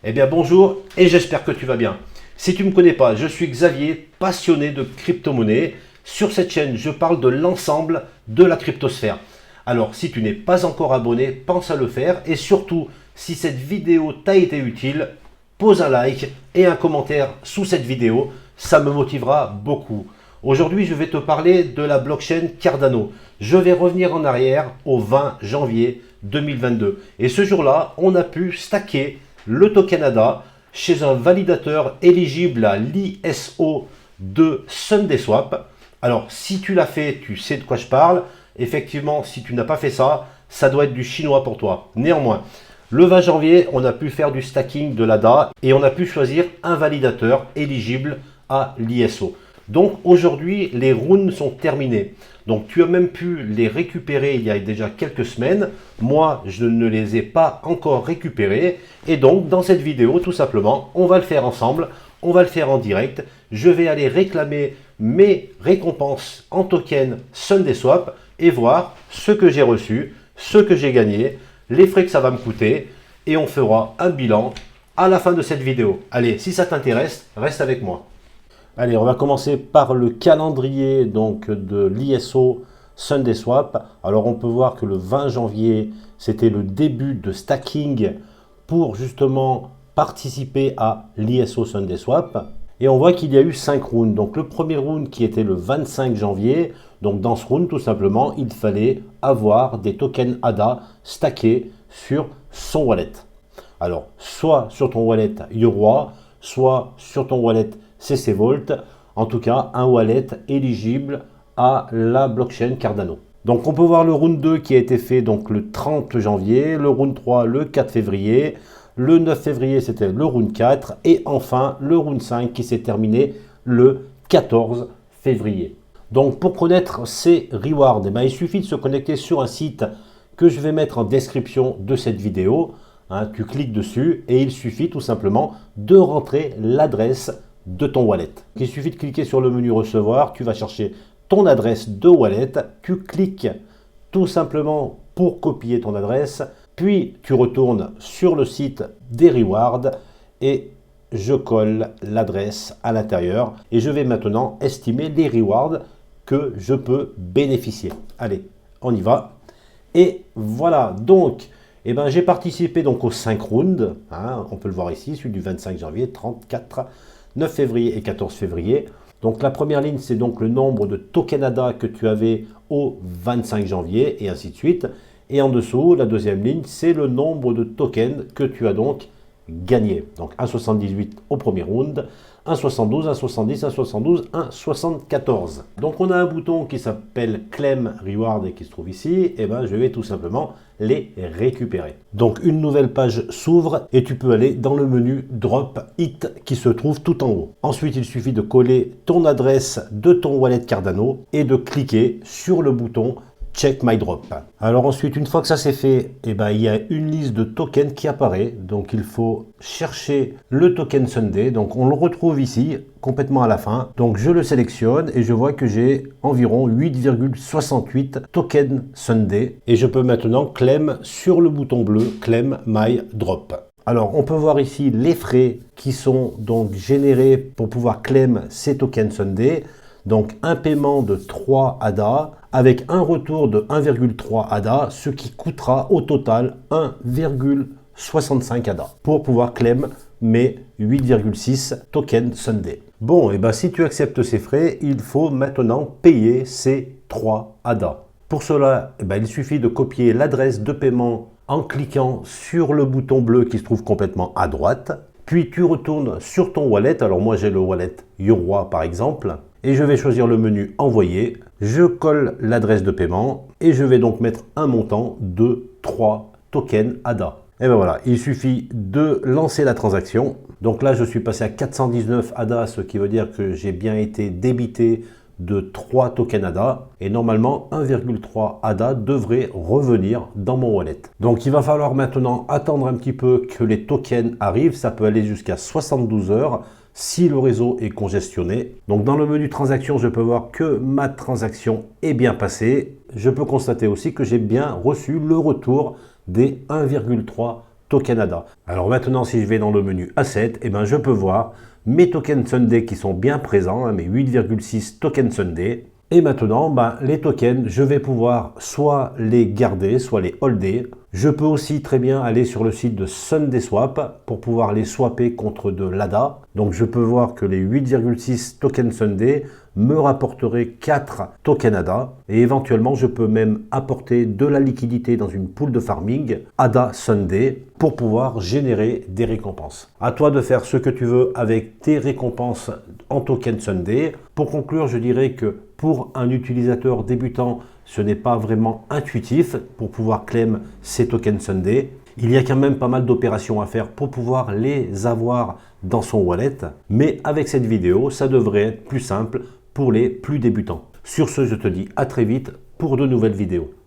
Eh bien bonjour et j'espère que tu vas bien. Si tu ne me connais pas, je suis Xavier, passionné de crypto-monnaie. Sur cette chaîne, je parle de l'ensemble de la cryptosphère. Alors si tu n'es pas encore abonné, pense à le faire et surtout, si cette vidéo t'a été utile, pose un like et un commentaire sous cette vidéo, ça me motivera beaucoup. Aujourd'hui, je vais te parler de la blockchain Cardano. Je vais revenir en arrière au 20 janvier 2022. Et ce jour-là, on a pu stacker le token ADA chez un validateur éligible à l'ISO de SundaeSwap. Alors, si tu l'as fait, tu sais de quoi je parle. Effectivement, si tu n'as pas fait ça, ça doit être du chinois pour toi. Néanmoins, le 20 janvier, on a pu faire du stacking de l'ADA et on a pu choisir un validateur éligible à l'ISO. Donc aujourd'hui, les runes sont terminées. Donc tu as même pu les récupérer il y a déjà quelques semaines. Moi, je ne les ai pas encore récupérés. Et donc dans cette vidéo, tout simplement, on va le faire ensemble. On va le faire en direct. Je vais aller réclamer mes récompenses en token SundaeSwap et voir ce que j'ai reçu, ce que j'ai gagné, les frais que ça va me coûter. Et on fera un bilan à la fin de cette vidéo. Allez, si ça t'intéresse, reste avec moi. Allez, on va commencer par le calendrier donc, de l'ISO SundaeSwap. Alors on peut voir que le 20 janvier, c'était le début de stacking pour justement participer à l'ISO SundaeSwap. Et on voit qu'il y a eu 5 rounds. Donc le premier round qui était le 25 janvier, donc dans ce round tout simplement, il fallait avoir des tokens ADA stackés sur son wallet. Alors soit sur ton wallet Yoroi, soit sur ton wallet CC Vault, en tout cas un wallet éligible à la blockchain Cardano. Donc on peut voir le round 2 qui a été fait donc le 30 janvier, le round 3 le 4 février, le 9 février c'était le round 4 et enfin le round 5 qui s'est terminé le 14 février. Donc pour connaître ces rewards, il suffit de se connecter sur un site que je vais mettre en description de cette vidéo. Tu cliques dessus et il suffit tout simplement de rentrer l'adresse de ton wallet. Il suffit de cliquer sur le menu recevoir, tu vas chercher ton adresse de wallet, tu cliques tout simplement pour copier ton adresse, puis tu retournes sur le site des rewards et je colle l'adresse à l'intérieur et je vais maintenant estimer les rewards que je peux bénéficier. Allez, on y va. Et voilà, donc j'ai participé donc aux 5 rounds, on peut le voir ici, celui du 25 janvier, 34, 9 février et 14 février. Donc la première ligne, c'est donc le nombre de tokens ADA que tu avais au 25 janvier et ainsi de suite. Et en dessous, la deuxième ligne, c'est le nombre de tokens que tu as donc gagné. Donc 1,78 au premier round, 1,72, 1,70, 1,72, 1,74. Donc on a un bouton qui s'appelle Claim Reward et qui se trouve ici. Et je vais tout simplement les récupérer. Donc une nouvelle page s'ouvre et tu peux aller dans le menu Drop It qui se trouve tout en haut. Ensuite, il suffit de coller ton adresse de ton wallet Cardano et de cliquer sur le bouton Check My Drop. Alors ensuite, une fois que ça c'est fait, il y a une liste de tokens qui apparaît. Donc il faut chercher le token Sunday. Donc on le retrouve ici, complètement à la fin. Donc je le sélectionne et je vois que j'ai environ 8,68 tokens Sunday. Et je peux maintenant claim sur le bouton bleu, Claim My Drop. Alors on peut voir ici les frais qui sont donc générés pour pouvoir claim ces tokens Sunday. Donc un paiement de 3 ADA avec un retour de 1,3 ADA, ce qui coûtera au total 1,65 ADA pour pouvoir claim mes 8,6 tokens Sunday. Bon, si tu acceptes ces frais, il faut maintenant payer ces 3 ADA. Pour cela, il suffit de copier l'adresse de paiement en cliquant sur le bouton bleu qui se trouve complètement à droite. Puis tu retournes sur ton wallet. Alors moi j'ai le wallet Yoroi par exemple. Et je vais choisir le menu envoyer. Je colle l'adresse de paiement et je vais donc mettre un montant de 3 tokens ADA. Et voilà, il suffit de lancer la transaction. Donc là, je suis passé à 419 ADA, ce qui veut dire que j'ai bien été débité de 3 tokens ADA. Et normalement, 1,3 ADA devrait revenir dans mon wallet. Donc il va falloir maintenant attendre un petit peu que les tokens arrivent. Ça peut aller jusqu'à 72 heures. Si le réseau est congestionné. Donc dans le menu transaction, je peux voir que ma transaction est bien passée. Je peux constater aussi que j'ai bien reçu le retour des 1,3 token ADA. Alors maintenant, si je vais dans le menu Asset, eh ben, je peux voir mes tokens Sunday qui sont bien présents, hein, mes 8,6 tokens Sunday. Et maintenant, les tokens, je vais pouvoir soit les garder, soit les holder. Je peux aussi très bien aller sur le site de SundaeSwap pour pouvoir les swapper contre de l'ADA. Donc je peux voir que les 8,6 tokens Sunday me rapporteraient 4 tokens ADA. Et éventuellement, je peux même apporter de la liquidité dans une pool de farming ADA Sunday pour pouvoir générer des récompenses. À toi de faire ce que tu veux avec tes récompenses en token Sunday. Pour conclure, je dirais que pour un utilisateur débutant, ce n'est pas vraiment intuitif pour pouvoir claim ces tokens Sunday. Il y a quand même pas mal d'opérations à faire pour pouvoir les avoir dans son wallet. Mais avec cette vidéo, ça devrait être plus simple pour les plus débutants. Sur ce, je te dis à très vite pour de nouvelles vidéos.